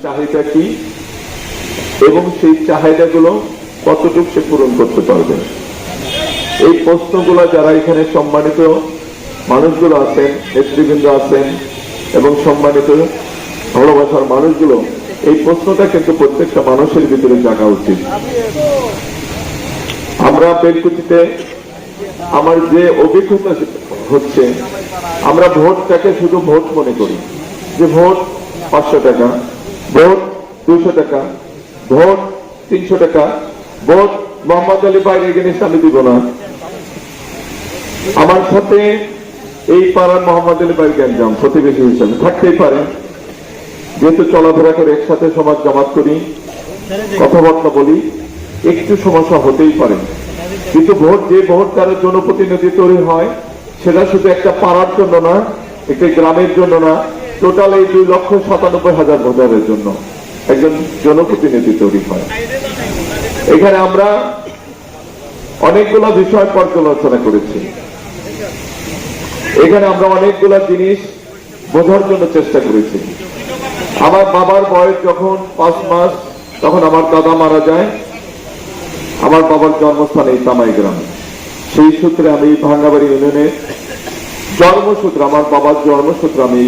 চাহিদা কি এবং সেই চাহিদাগুলো কতটুকু সে পূরণ করতে পারবে। এই প্রশ্নগুলো যারা এখানে সম্মানিত মানুষগুলো আছেন, নেতৃবৃন্দ আছেন এবং সম্মানিত ভালোবাসার মানুষগুলো, এই প্রশ্নটা কিন্তু প্রত্যেকটা মানুষের ভিতরে জাগা উচিত। আমরা বেলকুচিতে আমার যে অভিজ্ঞতা হচ্ছে, আমরা ভোটটাকে শুধু ভোট মনে করি, যে ভোট 500 টাকা, ভোট 200 টাকা, ভোট 300 টাকা, ভোট মোহাম্মদ আলী বাইরে জিনিস আমি দিব না। আমার সাথে এই পাড়ার মোহাম্মদ আলী বাই গ্যাঞ্জাম প্রতিবেশী হিসাবে থাকতেই পারে, যেহেতু চলাফেরা করে একসাথে সমাজ জামাত করি, কথাবার্তা বলি, একটু সমস্যা হতেই পারে। কিন্তু ভোট, যে ভোট দ্বারা জনপ্রতিনিধি তৈরি হয়, সেটা শুধু একটা পাড়ার জন্য না, একটা গ্রামের জন্য না, টোটাল এই 2,97,000 ভোটারের জন্য একজন জনপ্রতিনিধি তৈরি হয়। এখানে আমরা অনেকগুলো বিষয় পর্যালোচনা করেছি, এখানে আমরা অনেকগুলো জিনিস বোঝার জন্য চেষ্টা করেছি। আমার বাবার বয়স যখন 5 মাস, তখন আমার দাদা মারা যায়। আমার বাবার জন্মস্থান এই তামাই গ্রামে। সেই সূত্রে আমি ভাঙ্গাবাড়ি ইউনিয়নের জন্মসূত্রে, আমার বাবার জন্মসূত্রে আমি